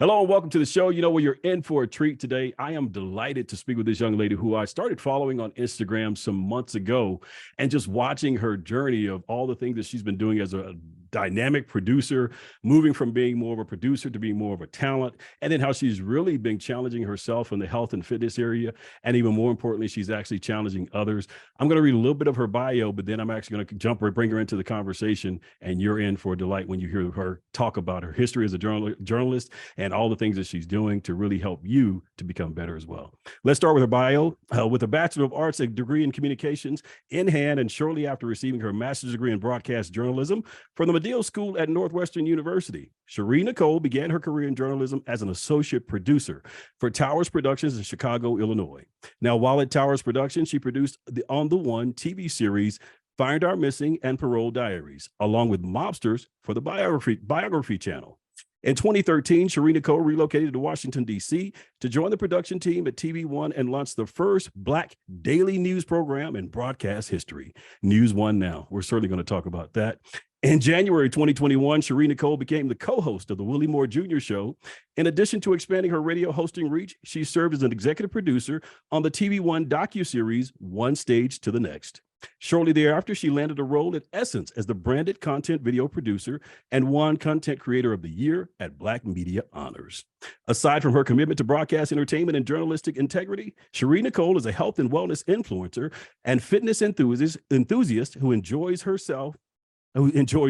Hello and welcome to the show. Well, you're in for a treat today. I am delighted to speak with this young lady who I started following on Instagram some months ago and just watching her journey of all the things that she's been doing as a dynamic producer, moving from being more of a producer to being more of a talent, and then how she's really been challenging herself in the health and fitness area. And even more importantly, she's actually challenging others. I'm going to read a little bit of her bio, but then I'm actually going to bring her into the conversation, and you're in for a delight when you hear her talk about her history as a journalist and all the things that she's doing to really help you to become better as well. Let's start with her bio. With a Bachelor of Arts and degree in communications in hand, and shortly after receiving her master's degree in broadcast journalism from the Medill School at Northwestern University, Shari Nycole began her career in journalism as an associate producer for Towers Productions in Chicago, Illinois. Now, while at Towers Productions, she produced the On the One TV series Find Our Missing and Parole Diaries, along with Mobsters for the Biography Channel. In 2013, Shari Nycole relocated to Washington, D.C. to join the production team at TV One and launched the first Black daily news program in broadcast history, News One Now. We're certainly going to talk about that. In January 2021, Shari Nycole became the co-host of the Willie Moore Jr. Show. In addition to expanding her radio hosting reach, she served as an executive producer on the TV One docuseries One Stage to the Next. Shortly thereafter, she landed a role at Essence as the branded content video producer and won Content Creator of the Year at Black Media Honors. Aside from her commitment to broadcast entertainment and journalistic integrity, Shari Nycole is a health and wellness influencer and fitness enthusiast who enjoys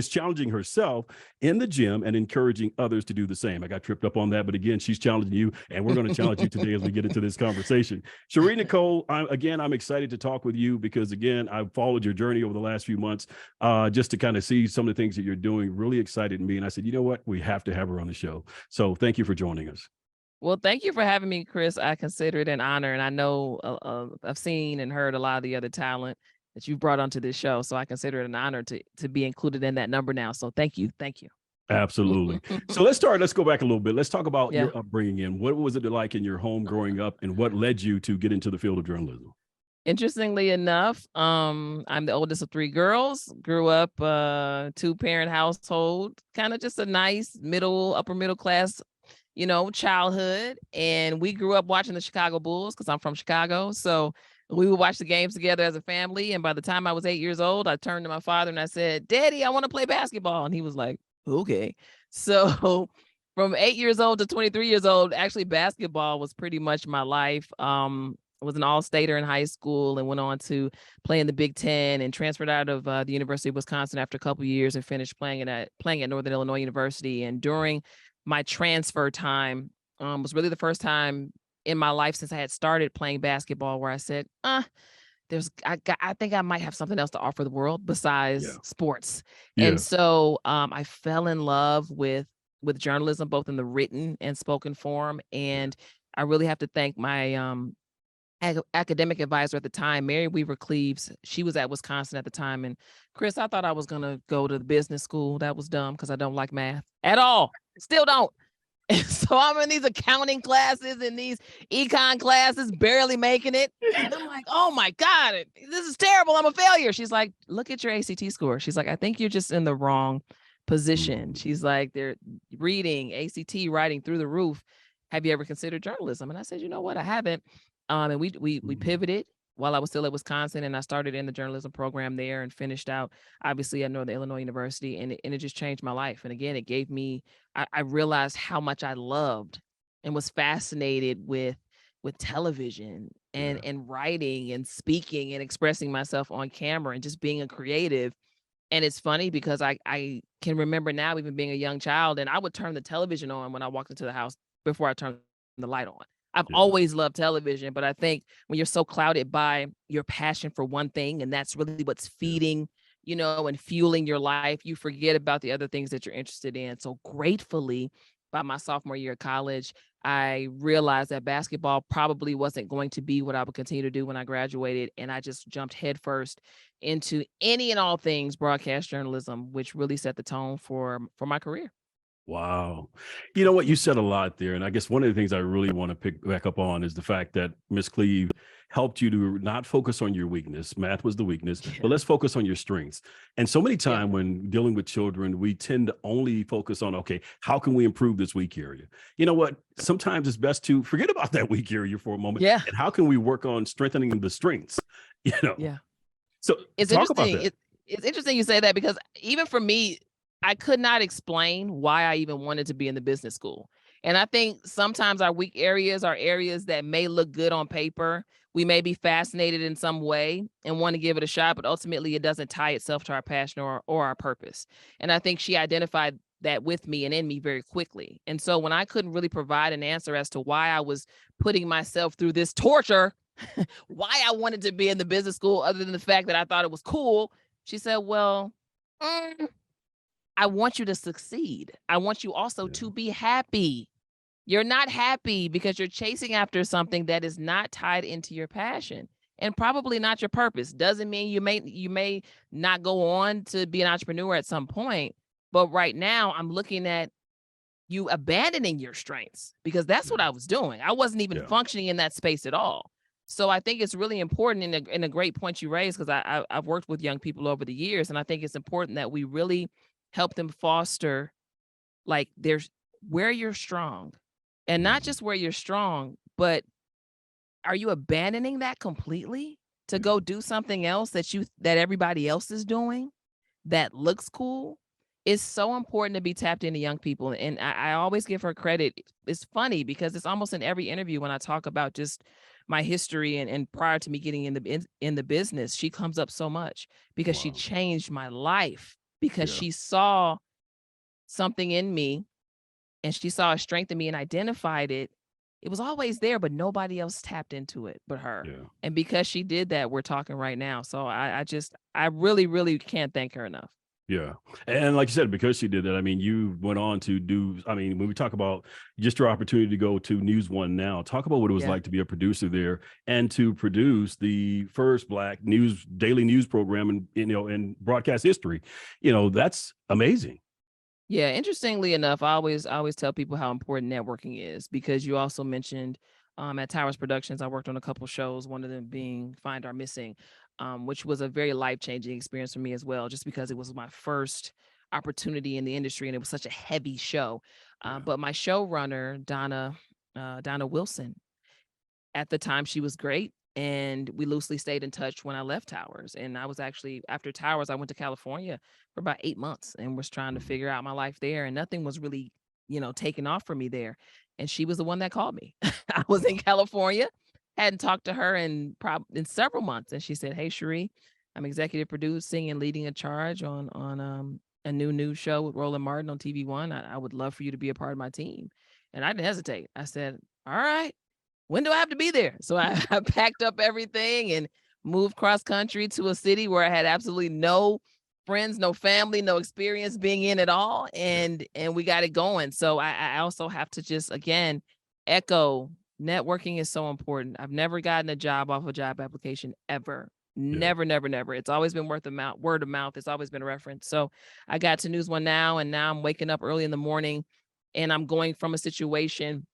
challenging herself in the gym and encouraging others to do the same. I got tripped up on that, but again, she's challenging you, and we're going to challenge you today as we get into this conversation. Shari Nycole, I'm excited to talk with you because, again, I've followed your journey over the last few months just to kind of see some of the things that you're doing. Really excited me, and I said, you know what? We have to have her on the show. So thank you for joining us. Well, thank you for having me, Chris. I consider it an honor, and I know I've seen and heard a lot of the other talent that you've brought onto this show. So I consider it an honor to be included in that number now. So thank you. Thank you. Absolutely. So let's go back a little bit. Let's talk about your upbringing. What was it like in your home growing up, and what led you to get into the field of journalism? Interestingly enough, I'm the oldest of three girls, grew up two-parent household, kind of just a nice upper middle class, childhood. And we grew up watching the Chicago Bulls because I'm from Chicago. So we would watch the games together as a family. And by the time I was 8 years old, I turned to my father and I said, "Daddy, I want to play basketball." And he was like, "Okay." So from 8 years old to 23 years old, actually basketball was pretty much my life. I was an all-stater in high school and went on to play in the Big Ten and transferred out of the University of Wisconsin after a couple of years and finished playing at Northern Illinois University. And during my transfer time was really the first time in my life since I had started playing basketball where I said, I think I might have something else to offer the world besides sports. And so I fell in love with journalism, both in the written and spoken form. And I really have to thank my academic advisor at the time, Mary Weaver Cleaves. She was at Wisconsin at the time. And Chris, I thought I was going to go to the business school. That was dumb because I don't like math at all. Still don't. And so I'm in these accounting classes and these econ classes, barely making it. And I'm like, oh my God, this is terrible. I'm a failure. She's like, look at your ACT score. She's like, I think you're just in the wrong position. She's like, they're reading, ACT writing through the roof. Have you ever considered journalism? And I said, you know what? I haven't. And we pivoted while I was still at Wisconsin, and I started in the journalism program there and finished out obviously at Northern Illinois University, and it just changed my life. And again, it gave me, I realized how much I loved and was fascinated with television and writing and speaking and expressing myself on camera and just being a creative. And it's funny because I can remember now even being a young child, and I would turn the television on when I walked into the house before I turned the light on. I've always loved television, but I think when you're so clouded by your passion for one thing, and that's really what's feeding, and fueling your life, you forget about the other things that you're interested in. So gratefully, by my sophomore year of college, I realized that basketball probably wasn't going to be what I would continue to do when I graduated. And I just jumped headfirst into any and all things broadcast journalism, which really set the tone for my career. Wow. You know what? You said a lot there. And I guess one of the things I really want to pick back up on is the fact that Miss Cleve helped you to not focus on your weakness. Math was the weakness, but Yeah. let's focus on your strengths. And so many Yeah. times when dealing with children, we tend to only focus on, okay, how can we improve this weak area? You know what? Sometimes it's best to forget about that weak area for a moment. Yeah. And how can we work on strengthening the strengths? You know, Yeah. so It's talk about interesting. that. It's interesting you say that because even for me, I could not explain why I even wanted to be in the business school. And I think sometimes our weak areas are areas that may look good on paper. We may be fascinated in some way and want to give it a shot, but ultimately it doesn't tie itself to our passion or our purpose. And I think she identified that with me and in me very quickly. And so when I couldn't really provide an answer as to why I was putting myself through this torture, why I wanted to be in the business school, other than the fact that I thought it was cool, she said, well, mm, I want you to succeed. I want you also Yeah. to be happy. You're not happy because you're chasing after something that is not tied into your passion and probably not your purpose. Doesn't mean you may not go on to be an entrepreneur at some point, but right now I'm looking at you abandoning your strengths because that's what Yeah. I was doing. I wasn't even Yeah. functioning in that space at all. So I think it's really important, in a great point you raised, because I've worked with young people over the years, and I think it's important that we really help them foster, like, there's where you're strong, and not Mhm. just where you're strong, but are you abandoning that completely to Yeah. go do something else that everybody else is doing that looks cool? Is so important to be tapped into young people. And I always give her credit. It's funny because it's almost in every interview when I talk about just my history and prior to me getting in the business, she comes up so much because she Wow. changed my life because Yeah. she saw something in me and she saw a strength in me and identified it. It was always there, but nobody else tapped into it but her. Yeah. And because she did that, we're talking right now. So I really, really can't thank her enough. Yeah. And like you said, because she did that, I mean, you went on to do, I mean, when we talk about just your opportunity to go to News One now, talk about what it was Yeah. like to be a producer there and to produce the first Black news, daily news program in broadcast history. That's amazing. Yeah, interestingly enough, I always tell people how important networking is because you also mentioned at Towers Productions, I worked on a couple shows, one of them being Find Our Missing, which was a very life-changing experience for me as well, just because it was my first opportunity in the industry and it was such a heavy show. Yeah. But my showrunner, Donna Wilson, at the time, she was great, and we loosely stayed in touch when I left Towers, and I was actually after Towers, I went to California for about 8 months and was trying to Mhm. figure out my life there, and nothing was really, taking off for me there, and she was the one that called me. I was in Wow. California, hadn't talked to her in several months, and she said, "Hey, Cherie, I'm executive producing and leading a charge on a new news show with Roland Martin on TV1. I would love for you to be a part of my team." And I didn't hesitate. I said, "All right. When do I have to be there?" So I packed up everything and moved cross country to a city where I had absolutely no friends, no family, no experience being in at all, Yeah. and we got it going. So I also have to just again echo networking is so important. I've never gotten a job off a job application ever. Yeah. Never, never, never. It's always been word of mouth. It's always been a reference. So I got to News One now, and now I'm waking up early in the morning and I'm going from a situation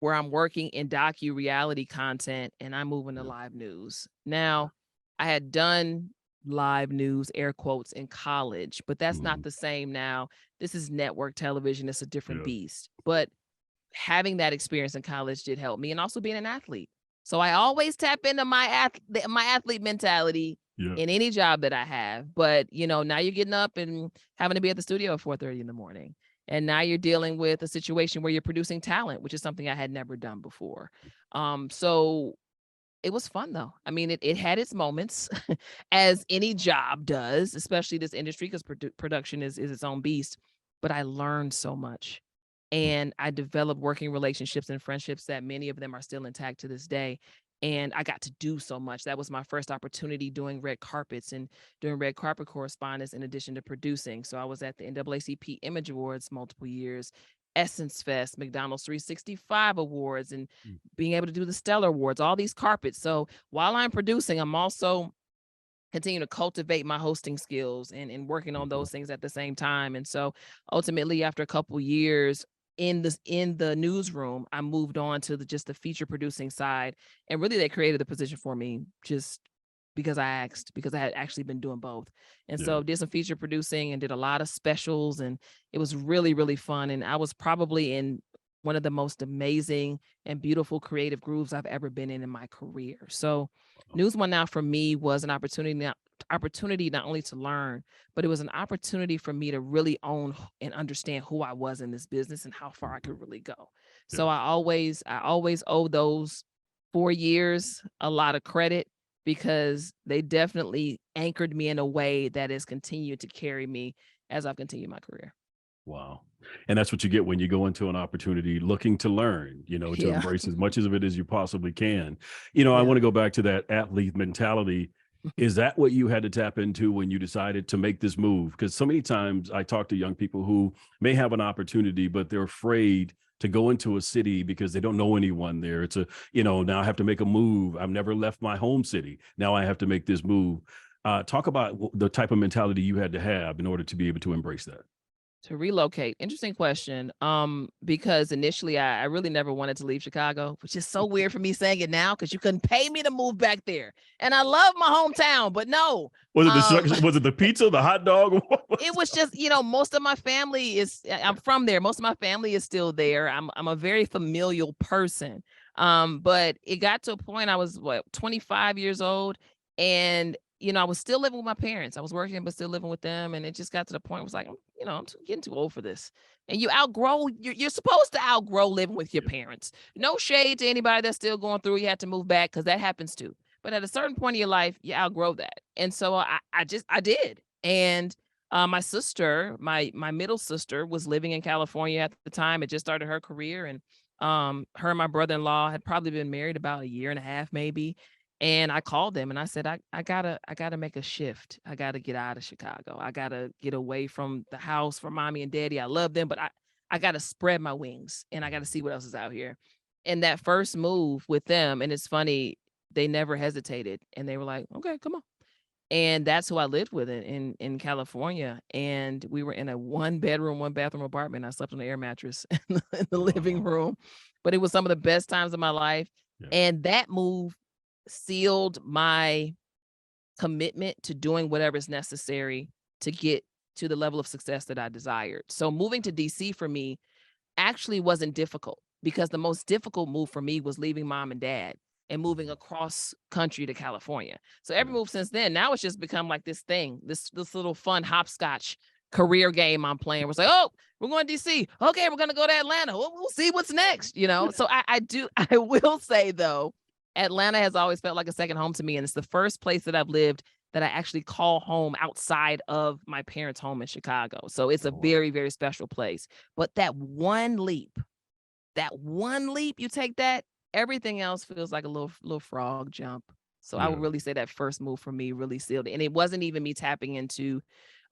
where I'm working in docu-reality content and I'm moving to Yeah. live news. Now, I had done live news, air quotes, in college, but that's not Mhm. the same now. This is network television. It's a different Yeah. beast. But having that experience in college did help me and also being an athlete. So I always tap into my athlete mentality Yeah. in any job that I have. But, now you're getting up and having to be at the studio at 4:30 in the morning. And now you're dealing with a situation where you're producing talent, which is something I had never done before. So it was fun though. I mean, it had its moments, as any job does, especially this industry, because production is its own beast. But I learned so much, Mm. and I developed working relationships and friendships that many of them are still intact to this day. And I got to do so much. That was my first opportunity doing red carpets and doing red carpet correspondence in addition to producing. So I was at the NAACP Image Awards multiple years, Essence Fest, McDonald's 365 Awards, and Mm. being able to do the Stellar Awards, all these carpets. So while I'm producing, I'm also continue to cultivate my hosting skills and working on those things at the same time. And so ultimately, after a couple years in the newsroom, I moved on to just the feature producing side. And really they created the position for me just because I asked, because I had actually been doing both. And Yeah. so did some feature producing and did a lot of specials, and it was really, really fun. And I was probably in one of the most amazing and beautiful creative grooves I've ever been in my career. So News One Now for me was an opportunity not only to learn, but it was an opportunity for me to really own and understand who I was in this business and how far I could really go. So Yeah. I always owe those 4 years a lot of credit, because they definitely anchored me in a way that has continued to carry me as I've continued my career. Wow. And that's what you get when you go into an opportunity looking to learn, to Yeah. embrace as much of it as you possibly can. I Yeah. want to go back to that athlete mentality. Is that what you had to tap into when you decided to make this move? Because so many times I talk to young people who may have an opportunity, but they're afraid to go into a city because they don't know anyone there. It's now I have to make a move. I've never left my home city. Now I have to make this move. Talk about the type of mentality you had to have in order to be able to embrace that. To relocate. Interesting question. Because initially I really never wanted to leave Chicago, which is so weird for me saying it now because you couldn't pay me to move back there. And I love my hometown, but no. Was it the pizza, the hot dog? It was just, most of my family I'm from there. Most of my family is still there. I'm a very familial person. But it got to a point, I was 25 years old, and I was still living with my parents. I was working, but still living with them. And it just got to the point where it was like, I'm getting too old for this. And you're supposed to outgrow living with your parents. No shade to anybody that's still going through. You had to move back, because that happens too. But at a certain point in your life, you outgrow that. And so I did. And my sister, my middle sister, was living in California at the time. Had just started her career, and her and my brother-in-law had probably been married about a year and a half, maybe. And I called them and I said, I gotta make a shift. I gotta get out of Chicago. I gotta get away from the house, from mommy and daddy. I love them, but I gotta spread my wings and I gotta see what else is out here. And that first move with them, and it's funny, they never hesitated, and they were like, okay, come on. And that's who I lived with in California. And we were in a 1 bedroom, 1 bathroom apartment. I slept on the air mattress in the living Wow. room, but it was some of the best times of my life. Yeah. And that move sealed my commitment to doing whatever is necessary to get to the level of success that I desired. So moving to DC for me actually wasn't difficult, because the most difficult move for me was leaving mom and dad and moving across country to California. So every Yeah. move since then, now it's just become like this thing, this little fun hopscotch career game I'm playing. We're like, oh, we're going to DC. Okay, we're gonna go to Atlanta. We'll see what's next. So I will say though, Atlanta has always felt like a second home to me, and it's the first place that I've lived that I actually call home outside of my parents' home in Chicago. So it's a Oh, wow. very, very special place. But that one leap, you take that, everything else feels like a little frog jump. So I Yeah. would really say that first move for me really sealed it. And it wasn't even me tapping into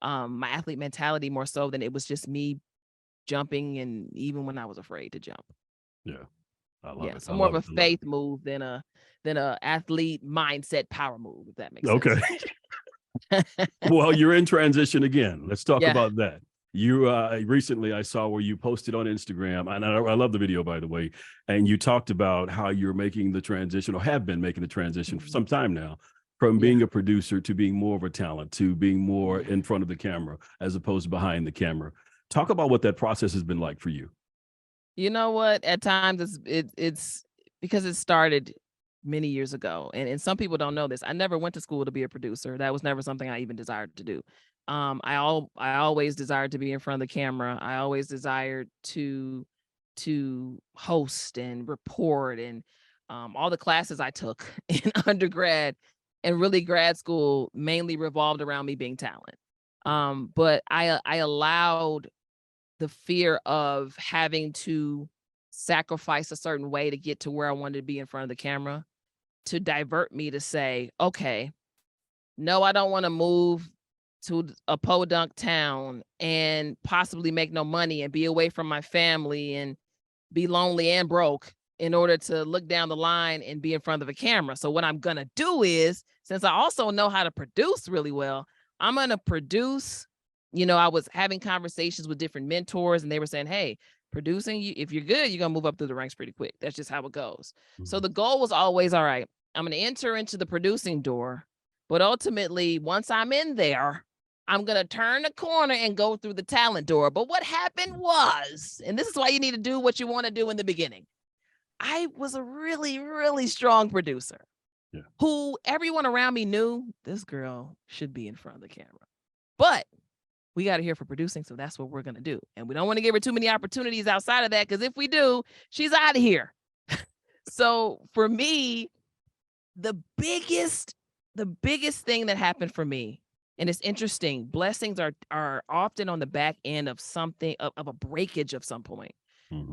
my athlete mentality, more so than it was just me jumping, and even when I was afraid to jump. Yeah. I love Yeah. it. So I more of love a it. I love faith move than a athlete mindset power move, if that it. makes Okay. sense. Well, you're in transition again. Let's talk Yeah. about that. You recently, I saw where you posted on Instagram, and I love the video, by the way. And you talked about how you're making the transition, or have been making the transition for some time now, from Yeah. being a producer to being more of a talent, to being more Yeah. in front of the camera as opposed to behind the camera. Talk about what that process has been like for you. You know what? At times it's because it started many years ago. And some people don't know this. I never went to school to be a producer. That was never something I even desired to do. I always desired to be in front of the camera. I always desired to host and report, and all the classes I took in undergrad and really grad school mainly revolved around me being talent. But I allowed the fear of having to sacrifice a certain way to get to where I wanted to be in front of the camera to divert me to say, okay, no, I don't want to move to a podunk town and possibly make no money and be away from my family and be lonely and broke in order to look down the line and be in front of a camera. So what I'm going to do is, since I also know how to produce really well, I'm going to produce. I was having conversations with different mentors, and they were saying, hey, producing, if you're good, you're going to move up through the ranks pretty quick. That's just how it goes. So the goal was always, all right, I'm going to enter into the producing door. But ultimately, once I'm in there, I'm going to turn the corner and go through the talent door. But what happened was, and this is why you need to do what you want to do in the beginning, I was a really, really strong producer who everyone around me knew this girl should be in front of the camera. But we got to hear for producing, so that's what we're going to do. And we don't want to give her too many opportunities outside of that, because if we do, she's out of here. So for me, the biggest thing that happened for me, and it's interesting, blessings are often on the back end of something, of a breakage of some point.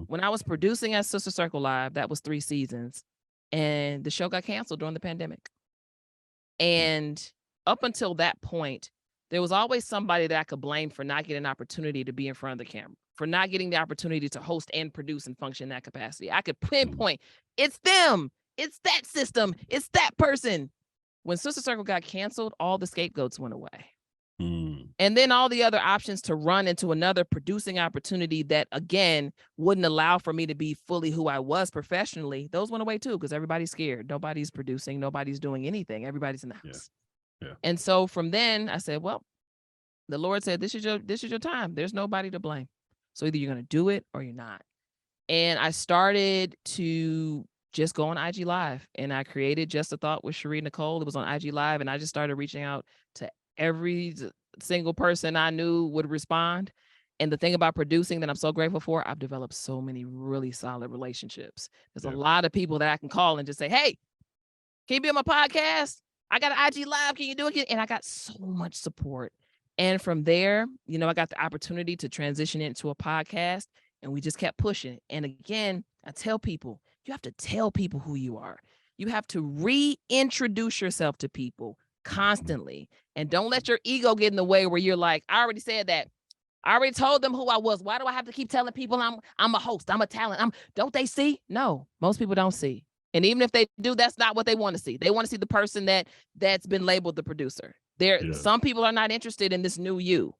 When I was producing at Sister Circle Live, that was 3 seasons, and the show got canceled during the pandemic. And up until that point, there was always somebody that I could blame for not getting an opportunity to be in front of the camera, for not getting the opportunity to host and produce and function in that capacity. I could pinpoint, it's them, it's that system, it's that person. When Sister Circle got canceled, all the scapegoats went away. And then all the other options to run into another producing opportunity that, again, wouldn't allow for me to be fully who I was professionally, those went away too, because everybody's scared. Nobody's producing, nobody's doing anything. Everybody's in the house. And so from then I said, well, the Lord said, this is your time. There's nobody to blame. So either you're going to do it or you're not. And I started to just go on IG Live, and I created Just a Thought with Shari Nycole. It was on IG Live, and I just started reaching out to every single person I knew would respond. And the thing about producing that I'm so grateful for, I've developed so many really solid relationships. There's a lot of people that I can call and just say, hey, can you be on my podcast? I got an IG Live. Can you do it? And I got so much support. And from there, I got the opportunity to transition into a podcast, and we just kept pushing. And again, I tell people, you have to tell people who you are. You have to reintroduce yourself to people constantly. And don't let your ego get in the way where you're like, I already said that. I already told them who I was. Why do I have to keep telling people I'm a host, I'm a talent? Don't they see? No, most people don't see. And even if they do, that's not what they want to see. They want to see the person that's been labeled the producer. Some people are not interested in this new you.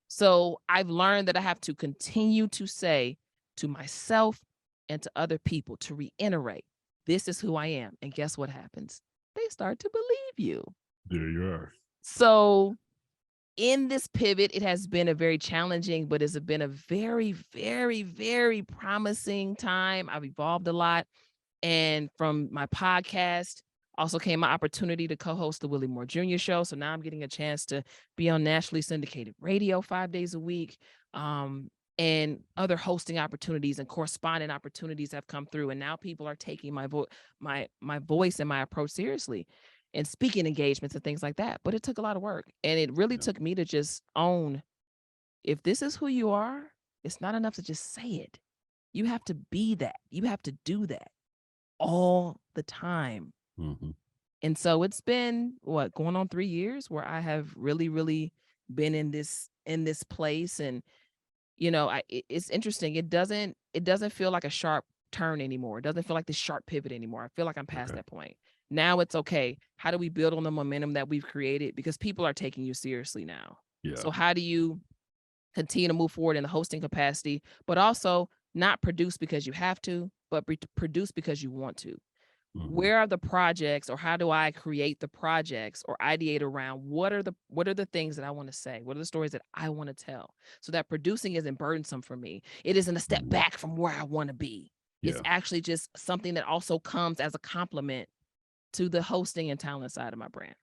So I've learned that I have to continue to say to myself and to other people, to reiterate, this is who I am. And guess what happens? They start to believe you. There you are. So in this pivot, it has been a very challenging, but it's been a very, very, very promising time. I've evolved a lot. And from my podcast also came my opportunity to co-host the Willie Moore Jr. Show. So now I'm getting a chance to be on nationally syndicated radio 5 days a week. And other hosting opportunities and correspondent opportunities have come through. And now people are taking my voice and my approach seriously, and speaking engagements and things like that. But it took a lot of work. And it really took me to just own, if this is who you are, it's not enough to just say it. You have to be that. You have to do that all the time. And so it's been going on 3 years where I have really, really been in this place. And it's interesting. It doesn't feel like a sharp turn anymore. It doesn't feel like this sharp pivot anymore. I feel like I'm past that point. Now it's okay. How do we build on the momentum that we've created? Because people are taking you seriously now. So how do you continue to move forward in the hosting capacity, but also not produce because you have to, but produce because you want to? Where are the projects, or how do I create the projects or ideate around what are the things that I want to say? What are the stories that I want to tell? So that producing isn't burdensome for me. It isn't a step back from where I want to be. It's actually just something that also comes as a compliment to the hosting and talent side of my brand.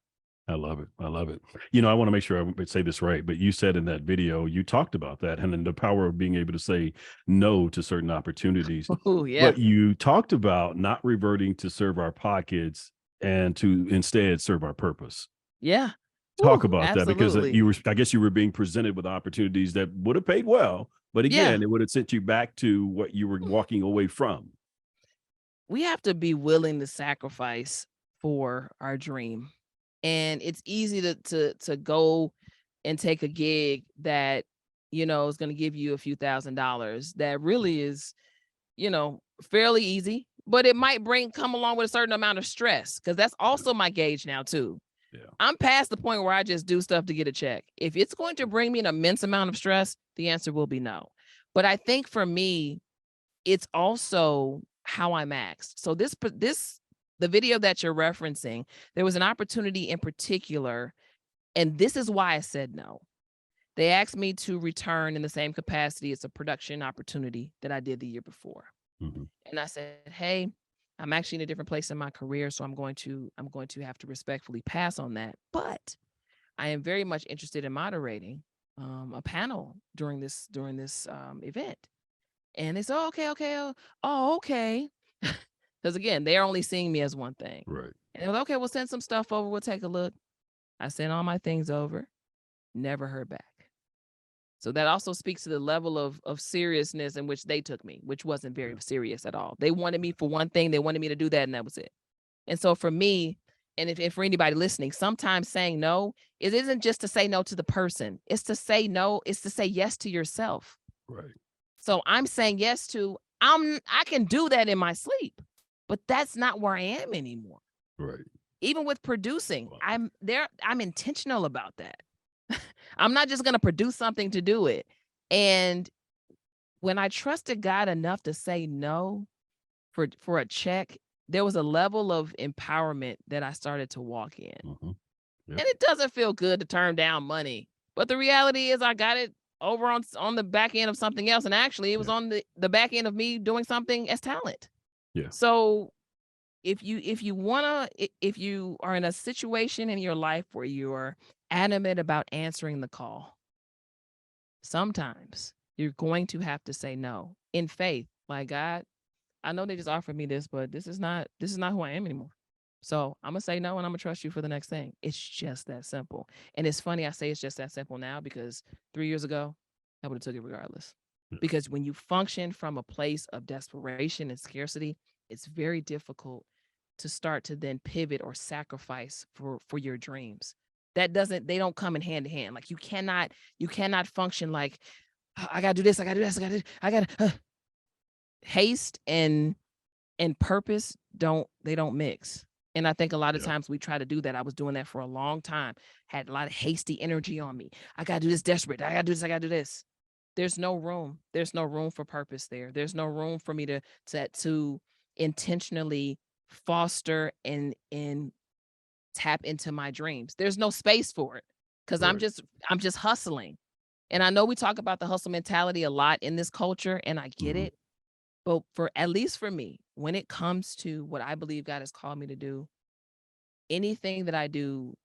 I love it. I love it. I want to make sure I say this right, but you said in that video, you talked about that and then the power of being able to say no to certain opportunities. Oh, yeah. But you talked about not reverting to serve our pockets and to instead serve our purpose. Yeah. Talk about absolutely. that, because I guess you were being presented with opportunities that would have paid well, but again, it would have sent you back to what you were walking away from. We have to be willing to sacrifice for our dream. And it's easy to go and take a gig that, is going to give you a few $1,000s. That really is, fairly easy. but it might come along with a certain amount of stress, because that's also my gauge now too. Yeah. I'm past the point where I just do stuff to get a check. If it's going to bring me an immense amount of stress, the answer will be no. But I think for me, it's also how I'm asked. So the video that you're referencing, there was an opportunity in particular, and this is why I said no. They asked me to return in the same capacity as a production opportunity that I did the year before. Mhm. And I said, hey, I'm actually in a different place in my career, so I'm going to have to respectfully pass on that. But I am very much interested in moderating a panel during this event. And they said, oh, okay. Oh, okay. Because again, they're only seeing me as one thing. Right. And they're like, okay, we'll send some stuff over. We'll take a look. I sent all my things over. Never heard back. So that also speaks to the level of seriousness in which they took me, which wasn't very serious at all. They wanted me for one thing. They wanted me to do that, and that was it. And so for me, and if for anybody listening, sometimes saying no, it isn't just to say no to the person. It's to say no. It's to say yes to yourself. Right. So I'm saying yes to, I can do that in my sleep, but that's not where I am anymore. Right. Even with producing, Wow. I'm intentional about that. I'm not just going to produce something to do it. And when I trusted God enough to say no for a check, there was a level of empowerment that I started to walk in. Mhm. Yep. And it doesn't feel good to turn down money. But the reality is I got it over on the back end of something else. And actually it was on the back end of me doing something as talent. Yeah. So if you are in a situation in your life where you're adamant about answering the call, sometimes you're going to have to say no in faith. Like, God, I know they just offered me this, but this is not who I am anymore. So I'm gonna say no, and I'm gonna trust you for the next thing. It's just that simple. And it's funny I say it's just that simple now, because 3 years ago, I would have took it regardless. Yeah. Because when you function from a place of desperation and scarcity, it's very difficult to start to then pivot or sacrifice for your dreams. They don't come in hand to hand. Like you cannot function like, "Oh, I gotta do this, I gotta do this, I gotta haste and purpose don't mix. And I think a lot of times we try to do that. I was doing that for a long time. Had a lot of hasty energy on me. I gotta do this desperate. I gotta do this, I gotta do this. There's no room. There's no room for purpose there. There's no room for me to intentionally foster and tap into my dreams. There's no space for it, because I'm just hustling. And I know we talk about the hustle mentality a lot in this culture, and I get it. But at least for me, when it comes to what I believe God has called me to do, anything that I do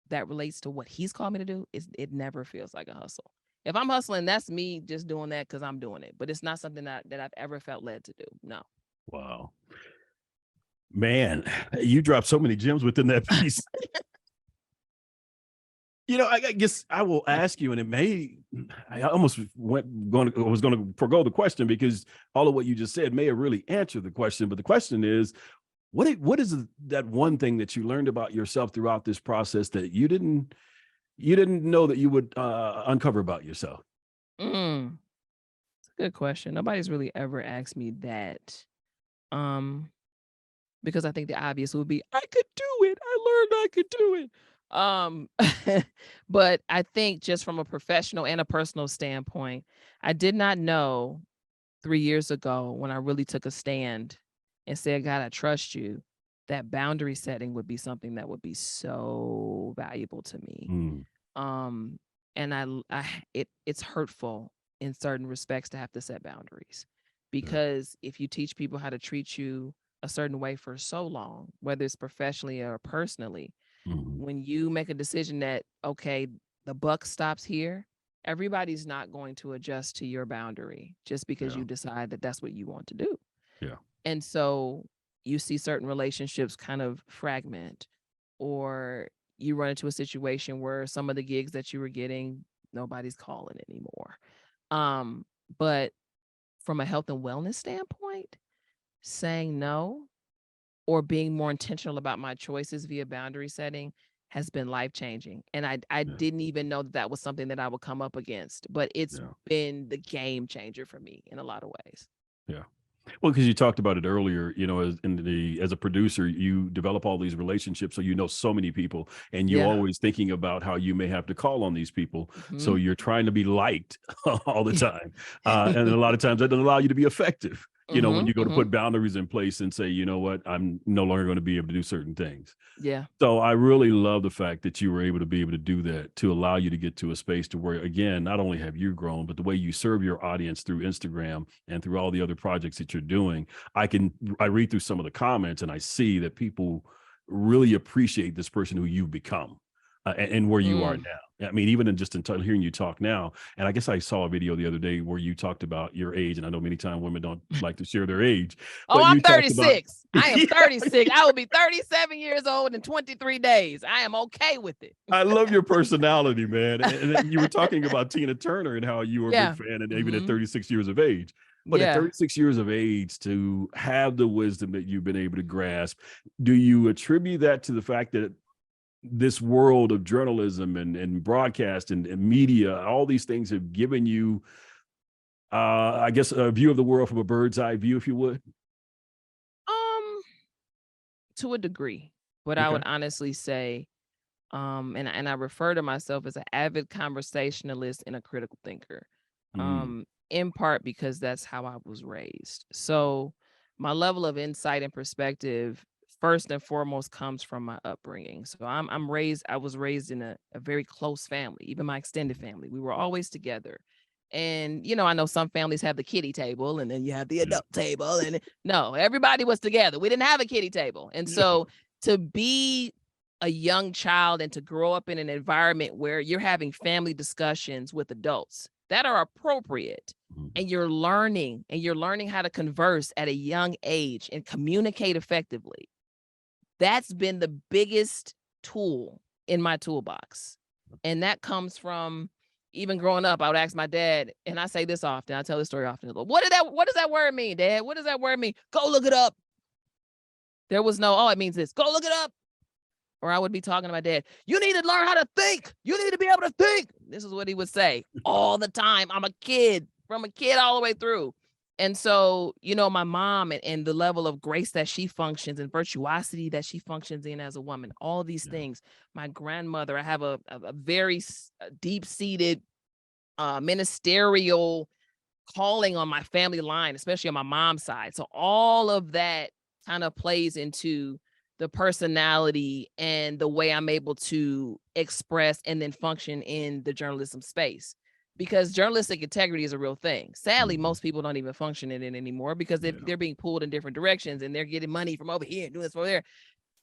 that relates to what he's called me to do, it never feels like a hustle. If I'm hustling, that's me just doing that because I'm doing it. But it's not something that I've ever felt led to do. No. Wow. Man, you dropped so many gems within that piece. I guess I will ask you, and I almost was going to forego the question, because all of what you just said may have really answered the question. But the question is, what is that one thing that you learned about yourself throughout this process that you didn't know that you would uncover about yourself? It's a good question. Nobody's really ever asked me that. Because I think the obvious would be, I could do it. I learned I could do it. But I think just from a professional and a personal standpoint, I did not know 3 years ago, when I really took a stand and said, God, I trust you, that boundary setting would be something that would be so valuable to me. And it's hurtful in certain respects to have to set boundaries, because if you teach people how to treat you a certain way for so long, whether it's professionally or personally, when you make a decision that, okay, the buck stops here, everybody's not going to adjust to your boundary just because you decide that that's what you want to do. Yeah. And so you see certain relationships kind of fragment, or you run into a situation where some of the gigs that you were getting, nobody's calling anymore. But from a health and wellness standpoint, saying no or being more intentional about my choices via boundary setting has been life-changing. And I didn't even know that was something that I would come up against, but it's been the game changer for me in a lot of ways. Yeah. Well, because you talked about it earlier, as a producer, you develop all these relationships, so you know so many people, and you Yeah. always thinking about how you may have to call on these people. So Mhm. you're trying to be liked all the time, and a lot of times that doesn't allow you to be effective. When Mhm. you go to Mhm. put boundaries in place and say, you know what, I'm no longer going to be able to do certain things. Yeah. So I really love the fact that you were able to be able to do that to allow you to get to a space to where, again, not only have you grown, but the way you serve your audience through Instagram and through all the other projects that you're doing. I read through some of the comments and I see that people really appreciate this person who you've become, and where you are Mm. now. I mean, even in hearing you talk now, and I guess I saw a video the other day where you talked about your age, and I know many times women don't like to share their age, Oh, but I'm you talked about 36. I am 36. I will be 37 years old in 23 days. I am okay with it. I love your personality, man. And you were talking about Tina Turner and how you were a big Yeah. fan, and even at Mhm. 36 years of age. But at Yeah. 36 years of age, to have the wisdom that you've been able to grasp, do you attribute that to the fact that this world of journalism and broadcast and media, all these things have given you, I guess, a view of the world from a bird's eye view, if you would? Um, to a degree, but I Okay. would honestly say, and I refer to myself as an avid conversationalist and a critical thinker. Mm, In part because that's how I was raised. So my level of insight and perspective, first and foremost, comes from my upbringing. So I was raised in a very close family, even my extended family. We were always together. And I know some families have the kiddie table and then you have the yeah. adult table. And no, everybody was together. We didn't have a kiddie table. And Yeah. so to be a young child and to grow up in an environment where you're having family discussions with adults that are appropriate, Mhm. and you're learning how to converse at a young age and communicate effectively. That's been the biggest tool in my toolbox. And that comes from even growing up. I would ask my dad, and I say this often, I tell this story often. What does that word mean, Dad? What does that word mean? Go look it up. There was no, oh, it means this. Go look it up. Or I would be talking to my dad, you need to learn how to think. You need to be able to think. This is what he would say all the time. I'm a kid, from a kid all the way through. And so, my mom and the level of grace that she functions and virtuosity that she functions in as a woman, all these Yeah. things. My grandmother, I have a very deep-seated ministerial calling on my family line, especially on my mom's side. So all of that kind of plays into the personality and the way I'm able to express and then function in the journalism space. Because journalistic integrity is a real thing. Sadly, Mhm. most people don't even function in it anymore because Yeah. they're being pulled in different directions and they're getting money from over here and doing this over there.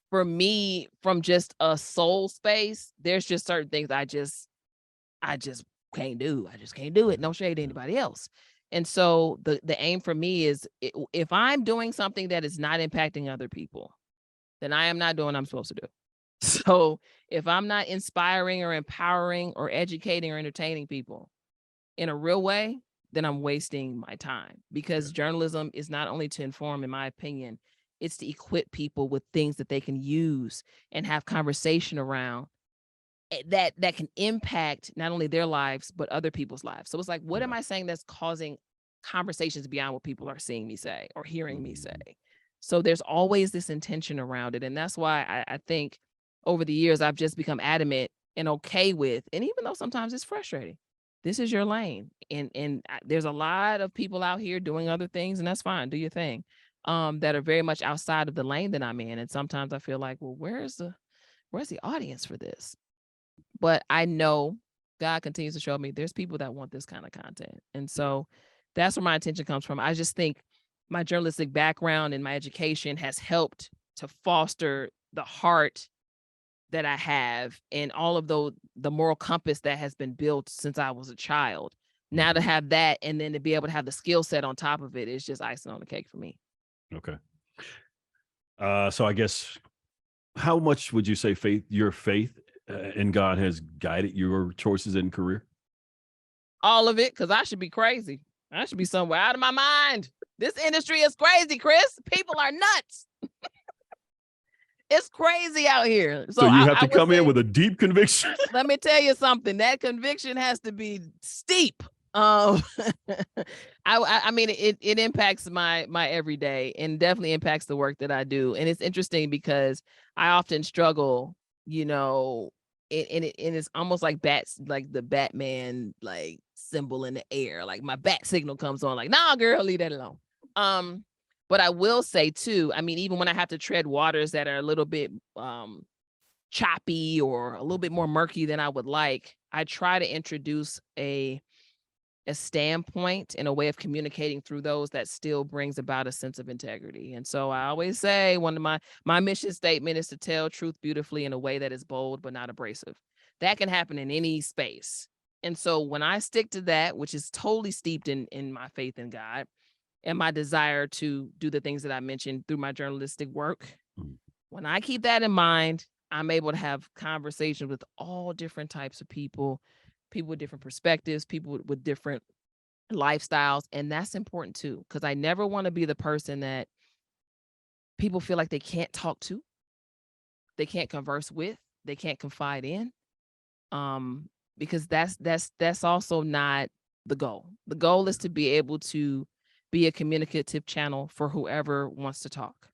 For me, from just a soul space, there's just certain things I just can't do. I just can't do it. No shade to Yeah. anybody else. And so the aim for me is, if I'm doing something that is not impacting other people, then I am not doing what I'm supposed to do. So if I'm not inspiring or empowering or educating or entertaining people in a real way, then I'm wasting my time, Yeah. because journalism is not only to inform, in my opinion, it's to equip people with things that they can use and have conversation around, that can impact not only their lives but other people's lives. So it's like, what am Yeah. I saying that's causing conversations beyond what people are seeing me say or hearing me say? Mhm. So there's always this intention around it. And that's why I think over the years I've just become adamant and okay with, and even though sometimes it's frustrating, this is your lane. And there's a lot of people out here doing other things, and that's fine. Do your thing. That are very much outside of the lane that I'm in. And sometimes I feel like, well, where's the audience for this? But I know God continues to show me there's people that want this kind of content. And Yeah. so that's where my attention comes from. I just think my journalistic background and my education has helped to foster the heart that I have and all of the moral compass that has been built since I was a child. Now to Mhm. have that and then to be able to have the skill set on top of it is just icing on the cake for me. Okay. So I guess, how much would you say your faith in God has guided your choices in career? All of it, because I should be crazy. I should be somewhere out of my mind. This industry is crazy, Chris. People are nuts. It's crazy out here. So So you I, have I to would come in say, with a deep conviction. let me tell you something. That conviction has to be steep. Um, I mean, it impacts my everyday and definitely impacts the work that I do. And it's interesting because I often struggle, you know, and it's almost like bats, like the Batman like symbol in the air. Like my bat signal comes on, like, nah, girl, leave that alone. But I will say too, I mean, even when I have to tread waters that are a little bit choppy or a little bit more murky than I would like, I try to introduce a standpoint and a way of communicating through those that still brings about a sense of integrity. And so I always say one of my mission statement is to tell truth beautifully in a way that is bold but not abrasive. That can happen in any space. And so when I stick to that, which is totally steeped in my faith in God and my desire to do the things that I mentioned through my journalistic work, when I keep that in mind, I'm able to have conversations with all different types of people with different perspectives, people with different lifestyles. And that's important too, because I never want to be the person that people feel like they can't talk to, they can't converse with, they can't confide in. Because that's also not the goal. The goal is to be able to be a communicative channel for whoever wants to talk.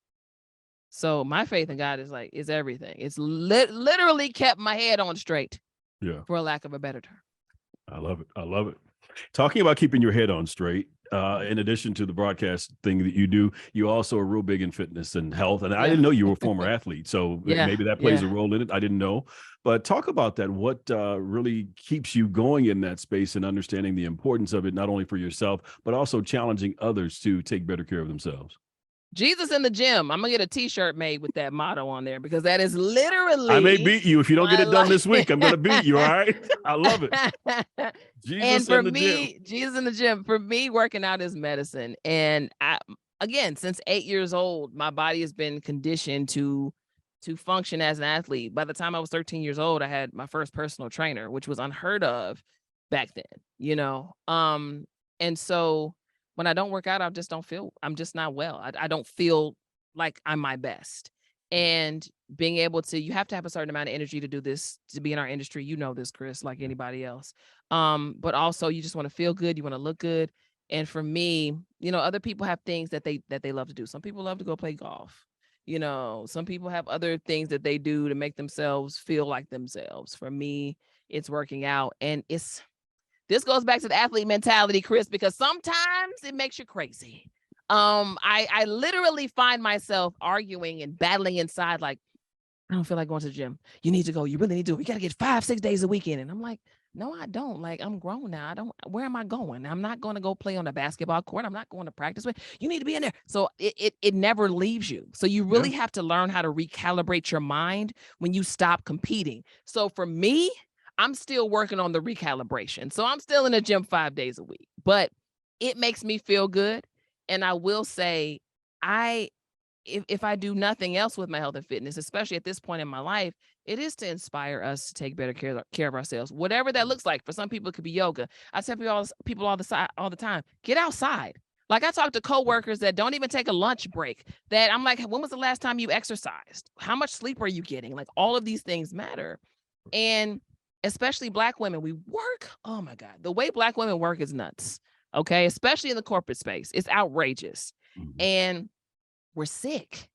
So my faith in God is everything. It's literally kept my head on straight. Yeah. For a lack of a better term. I love it. I love it. Talking about keeping your head on straight, in addition to the broadcast thing that you do, you also are real big in fitness and health. And I didn't know you were a former athlete, so maybe that plays a role in it. I didn't know. But talk about that. What really keeps you going in that space and understanding the importance of it, not only for yourself, but also challenging others to take better care of themselves? Jesus in the gym. I'm gonna get a t-shirt made with that motto on there because that is literally. I may beat you if you don't get it done this week. I'm gonna beat you. All right. I love it. Jesus in the gym. Jesus in the gym. For me, working out is medicine. And again, since 8 years old, my body has been conditioned to function as an athlete. By the time I was 13 years old, I had my first personal trainer, which was unheard of back then, and so when I don't work out, I'm just not well. I don't feel like I'm my best. And being able to, you have to have a certain amount of energy to do this, to be in our industry. You know this, Chris, like anybody else. But also you just want to feel good. You want to look good. And for me, other people have things that they love to do. Some people love to go play golf. Some people have other things that they do to make themselves feel like themselves. For me, it's working out. And this goes back to the athlete mentality, Chris, because sometimes it makes you crazy. I literally find myself arguing and battling inside, like, I don't feel like going to the gym. You need to go. You really need to. We got to get 5-6 days a week in. And I'm like, no, I don't. Like, I'm grown now. Where am I going? I'm not going to go play on a basketball court. I'm not going to practice with. You need to be in there. So it never leaves you. So you really have to learn how to recalibrate your mind when you stop competing. So for me, I'm still working on the recalibration. So I'm still in the gym 5 days a week, but it makes me feel good. And I will say, if I do nothing else with my health and fitness, especially at this point in my life, it is to inspire us to take better care of ourselves, whatever that looks like. For some people, it could be yoga. I tell people all the time, get outside. Like I talk to coworkers that don't even take a lunch break, that I'm like, when was the last time you exercised? How much sleep are you getting? Like all of these things matter. And especially Black women, we work. Oh my God. The way Black women work is nuts. Okay. Especially in the corporate space. It's outrageous. And we're sick.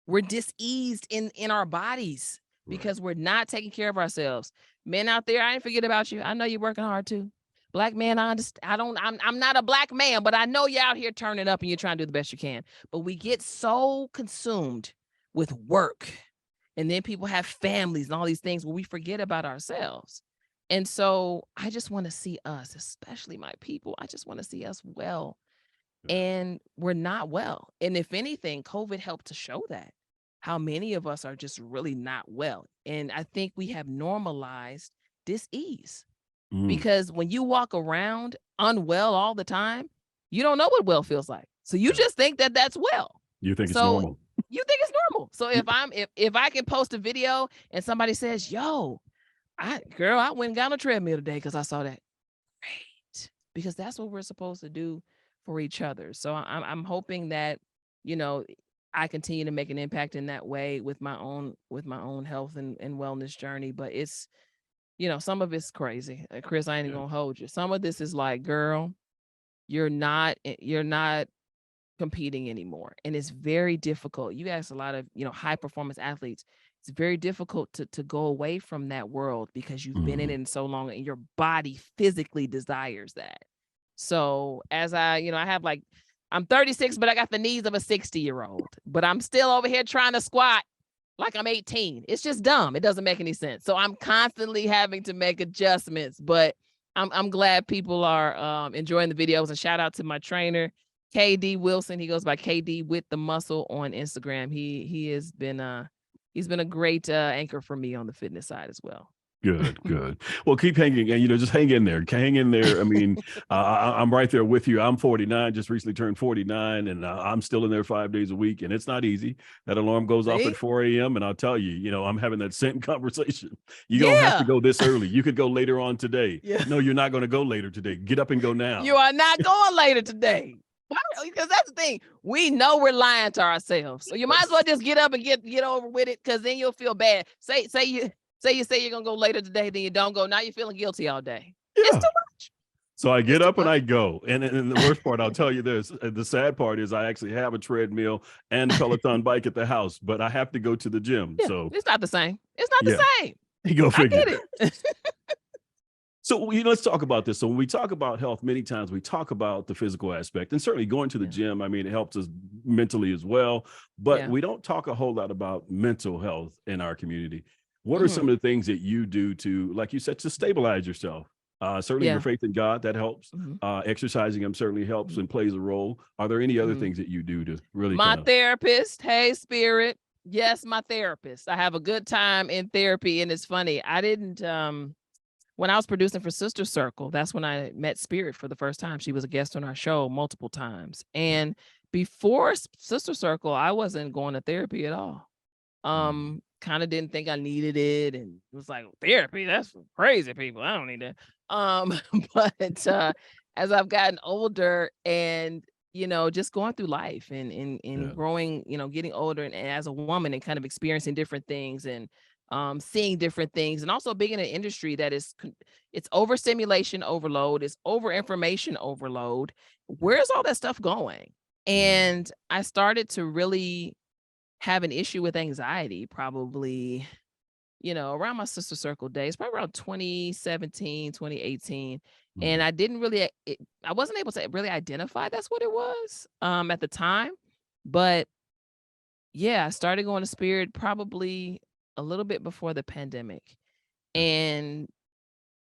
We're diseased in our bodies because we're not taking care of ourselves. Men out there, I ain't forget about you. I know you're working hard too. Black man, I understand. I'm not a Black man, but I know you're out here turning up and you're trying to do the best you can. But we get so consumed with work. And then people have families and all these things where we forget about ourselves. And so I just want to see us, especially my people. I just want to see us well. And we're not well. And if anything, COVID helped to show that, how many of us are just really not well. And I think we have normalized dis-ease because when you walk around unwell all the time, you don't know what well feels like. So you just think that that's well. You think it's normal. You think it's normal. So if I can post a video and somebody says, yo, I went and got on a treadmill today because I saw that. Great. Because that's what we're supposed to do for each other. So I'm hoping that, I continue to make an impact in that way with my own health and wellness journey. But it's, some of it's crazy. Chris, I ain't even gonna hold you. Some of this is like, girl, you're not competing anymore. And it's very difficult. You ask a lot of, high performance athletes, it's very difficult to go away from that world because you've been in Mhm. it so long and your body physically desires that. So as I have like, I'm 36, but I got the knees of a 60-year-old, but I'm still over here trying to squat like I'm 18. It's just dumb. It doesn't make any sense. So I'm constantly having to make adjustments, but I'm glad people are enjoying the videos. And shout out to my trainer, KD Wilson. He goes by KD with the muscle on Instagram. He's been a great anchor for me on the fitness side as well. Good, good. Well, keep hanging, and just hang in there. Hang in there. I mean, I'm right there with you. I'm 49, just recently turned 49, and I'm still in there 5 days a week, and it's not easy. That alarm goes off at See? 4 a.m., and I'll tell you, I'm having that same conversation. You don't have to Yeah. go this early. You could go later on today. Yeah. No, you're not going to go later today. Get up and go You now. are not going later today. Because that's the thing. We know we're lying to ourselves. So you might as well just get up and get over with it, because then you'll feel bad. Say you say you're gonna go later today, then you don't go. Now you're feeling guilty all day. It's Yeah. too much. So I get It's too up and much. I go. And the worst part, I'll tell you this, the sad part is I actually have a treadmill and a Peloton bike at the house, but I have to go to the gym. Yeah, So it's not the same. It's not yeah, the same. go I figure. get it. So let's talk about this. So when we talk about health, many times we talk about the physical aspect, and certainly going to the Yeah. gym. I mean, it helps us mentally as well, but Yeah. we don't talk a whole lot about mental health in our community. What are some Mhm. of the things that you do to, like you said, to stabilize yourself? Certainly your Yeah. faith in God, that helps. Mhm. Exercising them certainly helps Mhm. and plays a role. Are there any other Mhm. things that you do to really My kind of? therapist, hey spirit. Yes, my therapist. I have a good time in therapy, and it's funny. I didn't when I was producing for Sister Circle, that's when I met Spirit for the first time. She was a guest on our show multiple times. And before Sister Circle, I wasn't going to therapy at all. Mm, Kind of didn't think I needed it, and it was like, therapy, that's for crazy people. I don't need that. But as I've gotten older and just going through life and yeah. growing, getting older and as a woman and kind of experiencing different things and seeing different things, and also being in an industry that it's overstimulation overload, it's over information overload. Where's all that stuff going? Mm, And I started to really have an issue with anxiety probably, around my Sister Circle days, probably around 2017, 2018. And mm, I didn't really, I wasn't able to really identify that's what it was at the time. But yeah, I started going to Spirit probably a little bit before the pandemic. yeah. And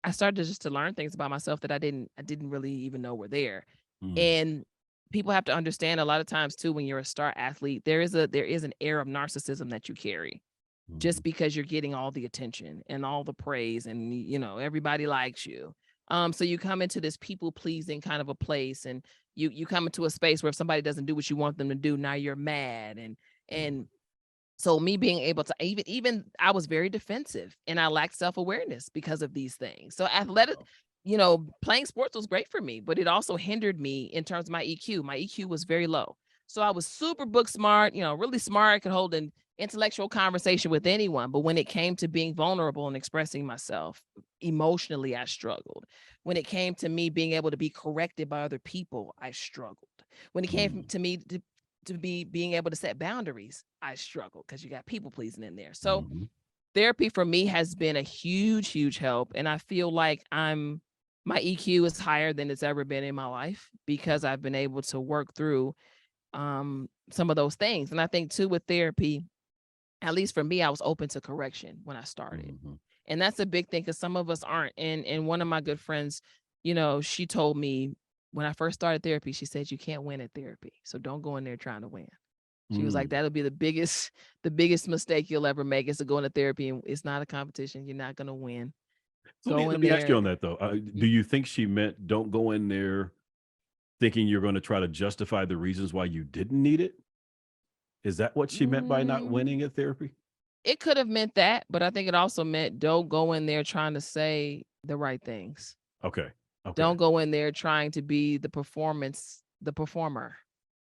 I started just to learn things about myself that I didn't really even know were there. Mm, And people have to understand a lot of times too, when you're a star athlete, there is an air of narcissism that you carry just mhm, because you're getting all the attention and all the praise and everybody likes you. So you come into this people pleasing kind of a place, and you come into a space where if somebody doesn't do what you want them to do, now you're mad. mm, And so me being able to even I was very defensive and I lacked self-awareness because of these things. So athletic, wow. playing sports was great for me, but it also hindered me in terms of my EQ. My EQ was very low. So I was super book smart, really smart, could hold an intellectual conversation with anyone. But when it came to being vulnerable and expressing myself emotionally, I struggled. When it came to me being able to be corrected by other people, I struggled. When it came Mm, to me to be being able to set boundaries, I struggle because you got people pleasing in there. So mhm, therapy for me has been a huge, huge help. And I feel like my EQ is higher than it's ever been in my life because I've been able to work through some of those things. And I think too with therapy, at least for me, I was open to correction when I started. mhm. And that's a big thing because some of us aren't. And one of my good friends, she told me when I first started therapy, she said, you can't win at therapy. So don't go in there trying to win. She was like, Mm. that'll be the biggest mistake you'll ever make is to go into therapy, and it's not a competition. You're not gonna win. So Go let in me ask you on there. that though. Do you think she meant don't go in there thinking you're going to try to justify the reasons why you didn't need it? Is that what she meant by not Mm, winning at therapy? it could have meant that, but I think it also meant don't go in there trying to say the right things. Okay. Okay. Don't go in there trying to be the performer.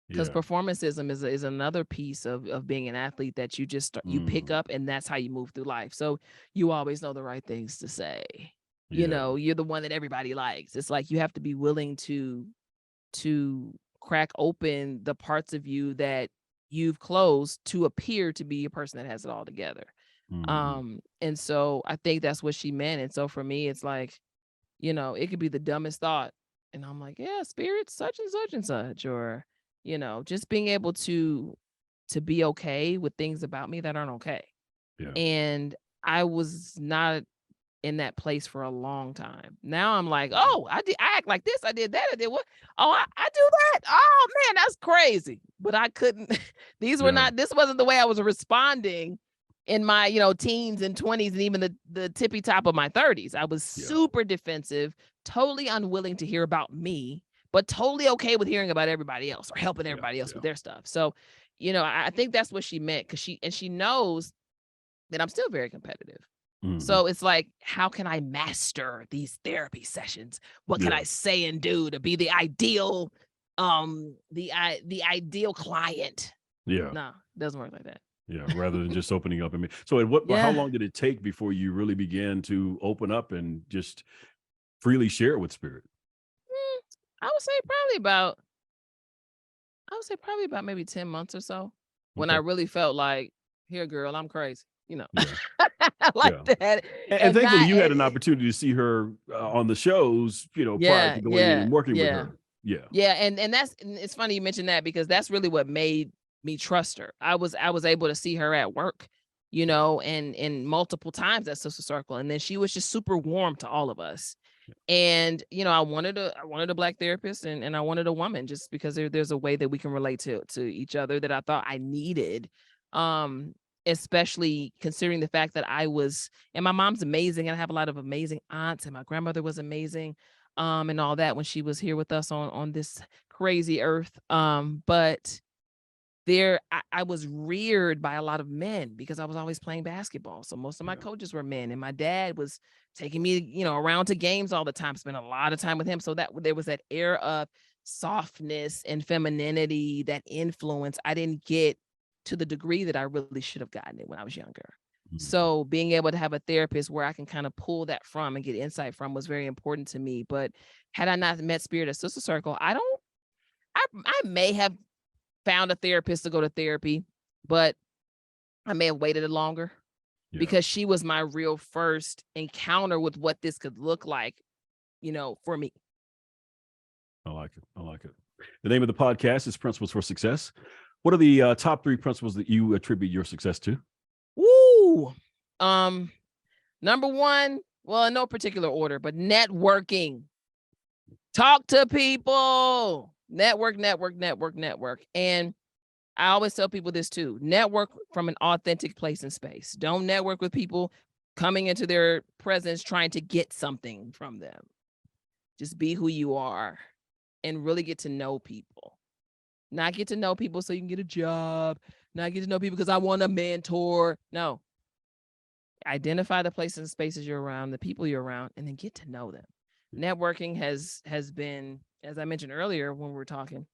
Because Yeah. performanceism is another piece of being an athlete that you pick Mm. up, and that's how you move through life. So you always know the right things to say. Yeah. You're the one that everybody likes. It's like you have to be willing to to crack open the parts of you that you've closed to appear to be a person that has it all together. And so I think that's what she meant. And so for me, it's like, you know, it could be the dumbest thought. And I'm like, yeah, spirit, such and such and such, or, you know, just being able to be okay with things about me that aren't okay. Yeah. And I was not in that place for a long time. Now I'm like, oh, I act like this, I did that, I did what? Oh, I do that. Oh man, that's crazy. But I couldn't, this wasn't the way I was responding in my, you know, teens and 20s and even the tippy top of my 30s. I was super defensive, totally unwilling to hear about me, but totally okay with hearing about everybody else or helping everybody else with their stuff. So, you know, I think that's what she meant, because she knows that I'm still very competitive. So it's like, how can I master these therapy sessions? What can I say and do to be the ideal, the ideal client? Yeah. No, it doesn't work like that. Yeah, rather than just opening up. I mean, so how long did it take before you really began to open up and just freely share with spirit? I would say probably about maybe 10 months or so, when I really felt like, here, girl, I'm crazy, you know, like that. And thankfully you had an opportunity to see her on the shows, you know, prior to going in and working with her. Yeah. And it's funny you mentioned that, because that's really what made me trust her. I was able to see her at work, you know, and multiple times at Sister Circle. And then she was just super warm to all of us. And, you know, I wanted a Black therapist, and I wanted a woman, just because there's a way that we can relate to each other that I thought I needed. Especially considering the fact that and my mom's amazing, and I have a lot of amazing aunts, and my grandmother was amazing, and all that when she was here with us on this crazy earth. But I was reared by a lot of men, because I was always playing basketball. So most of my coaches were men, and my dad was taking me, you know, around to games all the time, spent a lot of time with him. So that there was that air of softness and femininity, that influence I didn't get to the degree that I really should have gotten it when I was younger. So being able to have a therapist where I can kind of pull that from and get insight from was very important to me. But had I not met Spirit at Sister Circle, I may have found a therapist to go to therapy, but I may have waited longer, because she was my real first encounter with what this could look like, you know, for me. I like it. The name of the podcast is Principles for Success. What are the top 3 principles that you attribute your success to? Woo! Number 1, well, in no particular order, but networking. Talk to people. Network. And I always tell people this too: network from an authentic place and space. Don't network with people coming into their presence trying to get something from them. Just be who you are and really get to know people. Not get to know people so you can get a job. Not get to know people because I want a mentor. No. Identify the places and spaces you're around, the people you're around, and then get to know them. Networking has been, as I mentioned earlier when we were talking,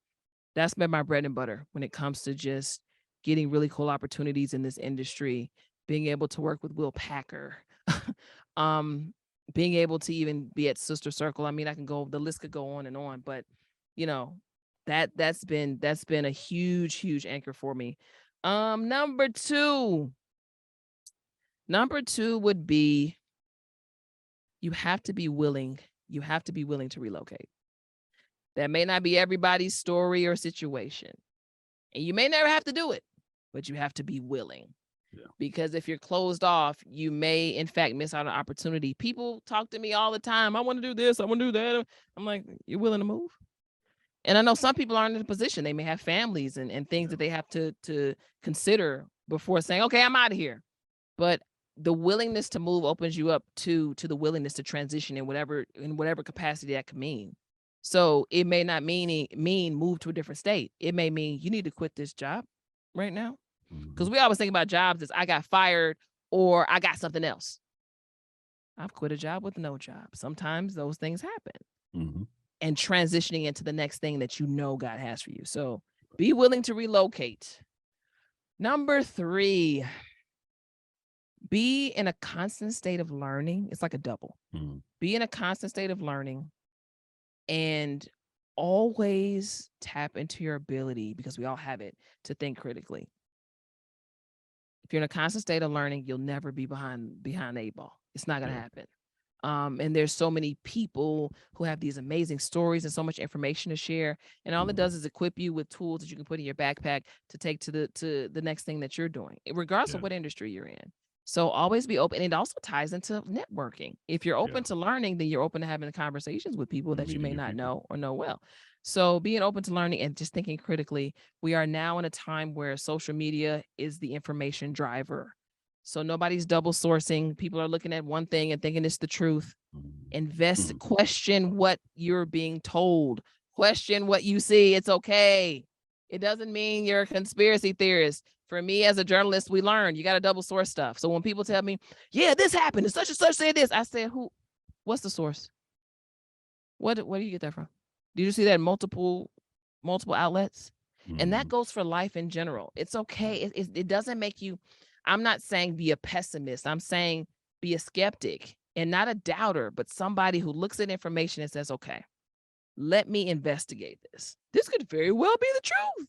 that's been my bread and butter when it comes to just getting really cool opportunities in this industry, being able to work with Will Packer, being able to even be at Sister Circle. I mean, the list could go on, but you know, that's been a huge anchor for me. Number two would be, you have to be willing to relocate. That may not be everybody's story or situation, and you may never have to do it, but you have to be willing. Because if you're closed off, you may in fact miss out on opportunity. People talk to me all the time. I want to do this, I want to do that. I'm like, you're willing to move? And I know some people aren't in a position. They may have families and things that they have to consider before saying, okay, I'm out of here. But the willingness to move opens you up to the willingness to transition in whatever capacity that could mean. So it may not mean move to a different state. It may mean you need to quit this job right now. Because we always think about jobs as I got fired or I got something else. I've quit a job with no job. Sometimes those things happen. And transitioning into the next thing that you know God has for you. So be willing to relocate. Number 3, be in a constant state of learning. It's like a double. Be in a constant state of learning and always tap into your ability, because we all have it, to think critically. If you're in a constant state of learning, you'll never be behind the eight ball. It's not going to happen. And there's so many people who have these amazing stories and so much information to share. And all it does is equip you with tools that you can put in your backpack to take to the next thing that you're doing, regardless of what industry you're in. So always be open. And it also ties into networking. If you're open to learning, then you're open to having conversations with people that you may not know or know well. So being open to learning and just thinking critically. We are now in a time where social media is the information driver. So nobody's double sourcing. People are looking at one thing and thinking it's the truth. Invest, question what you're being told. Question what you see. It's okay. It doesn't mean you're a conspiracy theorist. For me as a journalist, we learn you got to double source stuff. So when people tell me, yeah, this happened and such said this, I said, what's the source? What do you get that from? Did you see that in multiple outlets? And that goes for life in general. It's okay. It doesn't make you, I'm not saying be a pessimist. I'm saying be a skeptic and not a doubter, but somebody who looks at information and says, okay, let me investigate this. This could very well be the truth,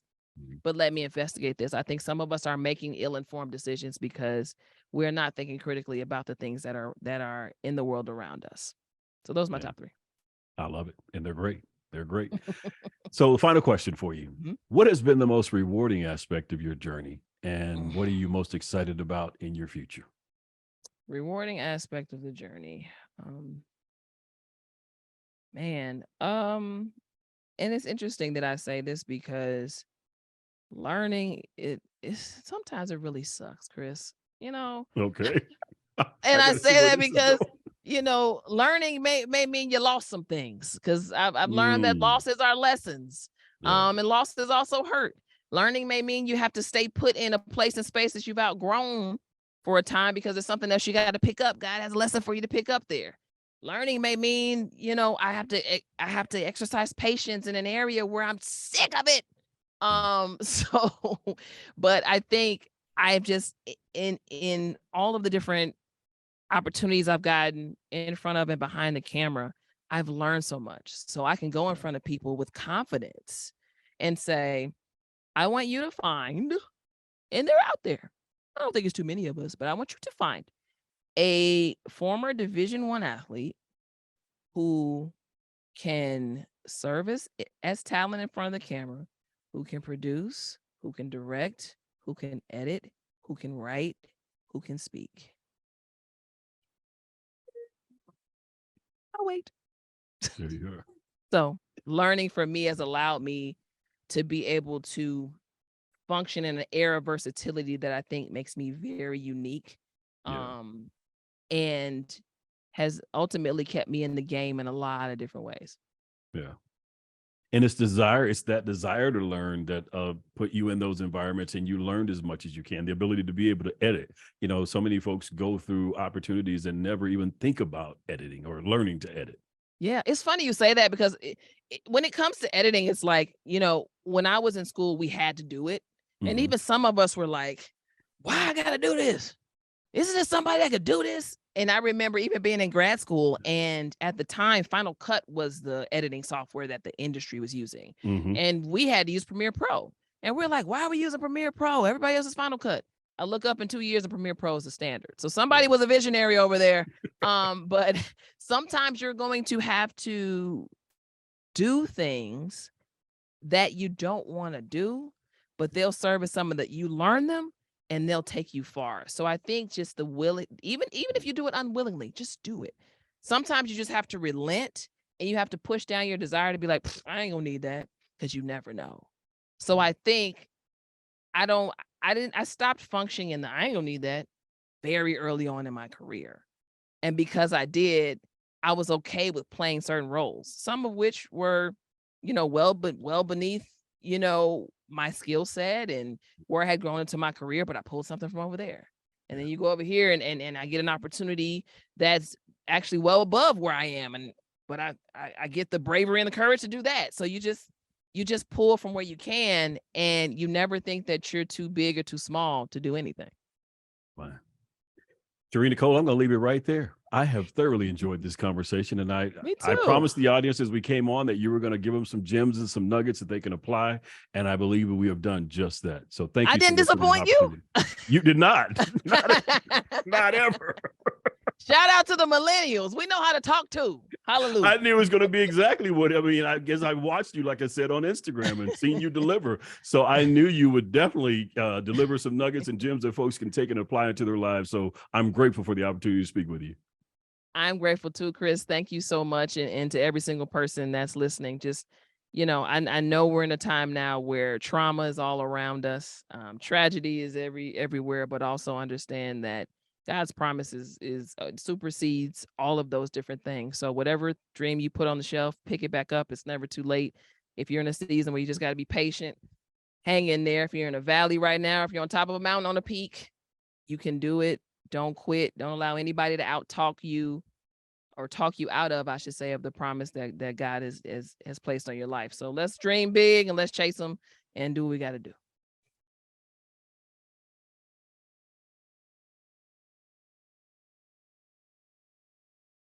but let me investigate this. I think some of us are making ill-informed decisions because we're not thinking critically about the things that are in the world around us. So those are my top three. I love it. And they're great. They're great. So the final question for you. What has been the most rewarding aspect of your journey? And what are you most excited about in your future? Rewarding aspect of the journey. And it's interesting that I say this because learning sometimes it really sucks, Chris. Okay. And I say that because learning may mean you lost some things, because I've learned that losses are lessons. And losses also hurt. Learning may mean you have to stay put in a place and space that you've outgrown for a time because it's something else you got to pick up. God has a lesson for you to pick up there. Learning may mean, I have to exercise patience in an area where I'm sick of it. But I think I've just in all of the different opportunities I've gotten in front of and behind the camera, I've learned so much. So I can go in front of people with confidence and say, I want you to find, and they're out there. I don't think it's too many of us, but I want you to find a former Division I athlete who can service as talent in front of the camera, who can produce, who can direct, who can edit, who can write, who can speak. I'll wait. There you are. So learning for me has allowed me to be able to function in an era of versatility that I think makes me very unique. And has ultimately kept me in the game in a lot of different ways. Yeah. And it's that desire to learn that put you in those environments, and you learned as much as you can, the ability to be able to edit. So many folks go through opportunities and never even think about editing or learning to edit. Yeah, it's funny you say that because when it comes to editing, it's like, when I was in school, we had to do it. And even some of us were like, why I gotta do this? Isn't there somebody that could do this? And I remember even being in grad school, and at the time, Final Cut was the editing software that the industry was using. And we had to use Premiere Pro. And we're like, why are we using Premiere Pro? Everybody else is Final Cut. I look up in 2 years, and Premiere Pro is the standard. So somebody was a visionary over there. But sometimes you're going to have to do things that you don't want to do, but they'll serve as something that you learn them, and they'll take you far. So I think just the willing, even if you do it unwillingly, just do it. Sometimes you just have to relent, and you have to push down your desire to be like, I ain't gonna need that, because you never know. So I think I stopped functioning in the I ain't gonna need that very early on in my career. And because I did, I was okay with playing certain roles, some of which were, well beneath, my skill set and where I had grown into my career, but I pulled something from over there. And then you go over here and I get an opportunity that's actually well above where I am. But I get the bravery and the courage to do that. So you just pull from where you can, and you never think that you're too big or too small to do anything. Wow. Shari Nycole, I'm going to leave it right there. I have thoroughly enjoyed this conversation, and Me I too. promised the audience as we came on that you were going to give them some gems and some nuggets that they can apply, and I believe we have done just that. So thank I you so didn't much for this disappoint you. opportunity. You did not, not ever. Shout out to the millennials. We know how to talk too. Hallelujah. I knew it was going to be exactly what I mean. I guess I watched you, like I said, on Instagram and seen you deliver. So I knew you would definitely deliver some nuggets and gems that folks can take and apply into their lives. So I'm grateful for the opportunity to speak with you. I'm grateful too, Chris. Thank you so much. And to every single person that's listening, just, I know we're in a time now where trauma is all around us. Tragedy is everywhere, but also understand that God's promises is supersedes all of those different things. So whatever dream you put on the shelf, pick it back up. It's never too late. If you're in a season where you just got to be patient, hang in there. If you're in a valley right now, if you're on top of a mountain on a peak, you can do it. Don't quit. Don't allow anybody to out-talk you or talk you out of, I should say, of the promise that God has placed on your life. So let's dream big and let's chase them and do what we got to do.